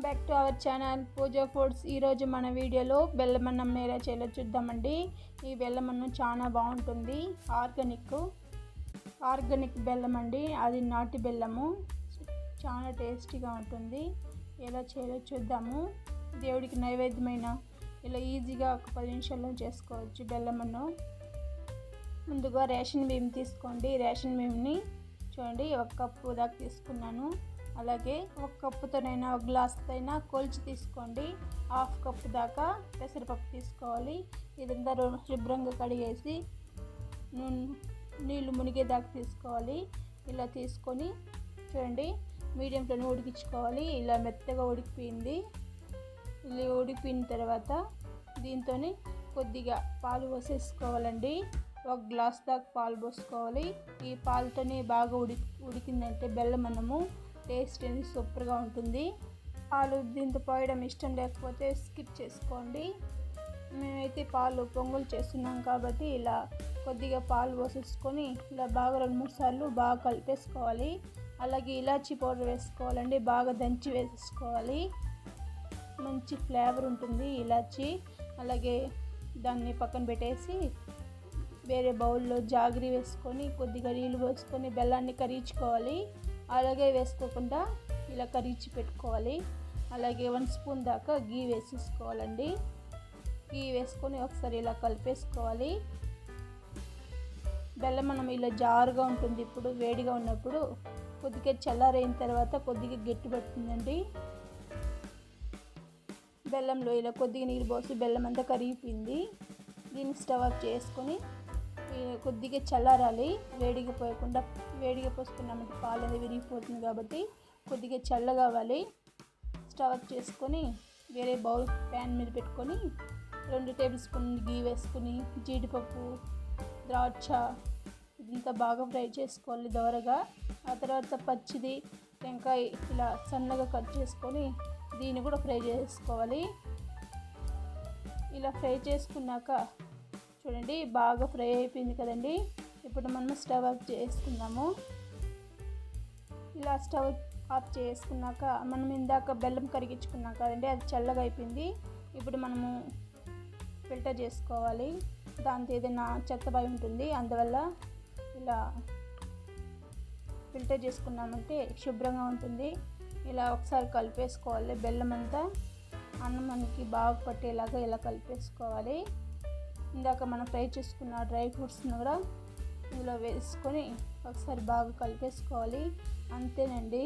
Back to our channel Pooja Foods. ఈరోజు మన వీడియోలో బెల్లమన్నం ఎలా చేయాలో చూద్దామండి. ఈ బెల్లమన్నం చాలా బాగుంటుంది. ఆర్గానిక్ బెల్లం అండి, అది నాటి బెల్లము. చాలా టేస్టీగా ఉంటుంది. ఎలా చేయాలో చూద్దాము. దేవుడికి నైవేద్యమైన ఇలా ఈజీగా ఒక 10 నిమిషాల్లో చేసుకోవచ్చు బెల్లమన్నం. ముందుగా రేషన్ బియ్యం తీసుకోండి. రేషన్ బియ్యంని చూడండి, 1 కప్పు దాకా తీసుకున్నాను. అలాగే 1 కప్పుతోనైనా 1 గ్లాస్తోనైనా కొలిచి తీసుకోండి. 1/2 కప్పు దాకా పెసరపప్పు తీసుకోవాలి. ఇదంతా శుభ్రంగా కడిగేసి నీళ్ళు మునిగేదాకా తీసుకోవాలి. ఇలా తీసుకొని చూడండి, మీడియం ఫ్లేమ్లో ఉడికించుకోవాలి. ఇలా మెత్తగా ఉడికిపోయింది. ఇలా ఉడికిపోయిన తర్వాత దీంతో కొద్దిగా పాలు పోసేసుకోవాలండి. 1 గ్లాస్ దాకా పాలు పోసుకోవాలి. ఈ పాలతోనే బాగా ఉడికిందంటే బెల్లమన్నము టేస్ట్ అనేది సూపర్గా ఉంటుంది. పాలు దీంతో పోయడం ఇష్టం లేకపోతే స్కిప్ చేసుకోండి. మేమైతే పాలు పొంగులు చేస్తున్నాం కాబట్టి ఇలా కొద్దిగా పాలు పోసేసుకొని ఇలా బాగా 2-3 సార్లు బాగా కలిపేసుకోవాలి. అలాగే ఇలాచీ పౌడర్ వేసుకోవాలండి, బాగా దంచి వేసేసుకోవాలి. మంచి ఫ్లేవర్ ఉంటుంది ఇలాచీ. అలాగే దాన్ని పక్కన పెట్టేసి వేరే బౌల్లో జాగరి వేసుకొని కొద్దిగా నీళ్ళు పోసుకొని బెల్లాన్ని కరిగించుకోవాలి. అలాగే వేసుకోకుండా ఇలా కరిగించి పెట్టుకోవాలి. అలాగే 1 స్పూన్ దాకా గీ వేసేసుకోవాలండి. గీ వేసుకొని ఒకసారి ఇలా కలిపేసుకోవాలి. బెల్లం మనం ఇలా జారుగా ఉంటుంది. ఇప్పుడు వేడిగా ఉన్నప్పుడు కొద్దిగా చల్లారైన తర్వాత కొద్దిగా గట్టి పడుతుందండి. బెల్లంలో ఇలా కొద్దిగా నీళ్ళు పోసి బెల్లం అంతా కరిగిపోయింది. దీన్ని స్టవ్ ఆఫ్ చేసుకొని కొద్దిగా చల్లారాలి. వేడిగా పోయకుండా, వేడిగా పోసుకున్నామంటే పాలు అనేది విరిగిపోతుంది కాబట్టి కొద్దిగా చల్లగా అవ్వాలి. స్టవ్ ఆఫ్ చేసుకొని వేరే బౌల్ ప్యాన్ మీద పెట్టుకొని 2 టేబుల్ స్పూన్ గీ వేసుకొని జీడిపప్పు, ద్రాక్ష ఇదంతా బాగా ఫ్రై చేసుకోవాలి దోరగా. ఆ తర్వాత పచ్చిది టెంకాయ ఇలా సన్నగా కట్ చేసుకొని దీన్ని కూడా ఫ్రై చేసుకోవాలి. ఇలా ఫ్రై చేసుకున్నాక చూడండి, బాగా ఫ్రై అయిపోయింది కదండి. ఇప్పుడు మనం స్టవ్ ఆఫ్ చేసుకుందాము. ఇలా స్టవ్ ఆఫ్ చేసుకున్నాక మనం ఇందాక బెల్లం కరిగించుకున్నాం కదండి, అది చల్లగా అయిపోయింది. ఇప్పుడు మనము ఫిల్టర్ చేసుకోవాలి. దాంతో ఏదైనా చెత్తబాయి ఉంటుంది, అందువల్ల ఇలా ఫిల్టర్ చేసుకున్నామంటే శుభ్రంగా ఉంటుంది. ఇలా ఒకసారి కలిపేసుకోవాలి. బెల్లం అంతా అన్నం మనకి బాగా పట్టేలాగా ఇలా కలిపేసుకోవాలి. ఇందాక మనం ఫ్రై చేసుకున్న డ్రై ఫ్రూట్స్ని కూడా ఇందులో వేసుకొని ఒకసారి బాగా కలిపేసుకోవాలి. అంతేనండి,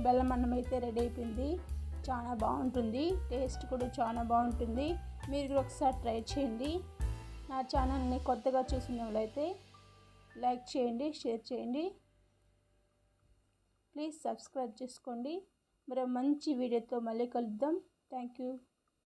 బెల్లం అన్నం అయితే రెడీ అయిపోయింది. చాలా బాగుంటుంది, టేస్ట్ కూడా చాలా బాగుంటుంది. మీరు కూడా ఒకసారి ట్రై చేయండి. నా ఛానల్ని కొత్తగా చూసిన వాళ్ళైతే లైక్ చేయండి, షేర్ చేయండి. ప్లీజ్ సబ్స్క్రైబ్ చేసుకోండి. మరో మంచి వీడియోతో మళ్ళీ కలుద్దాం. Thank you.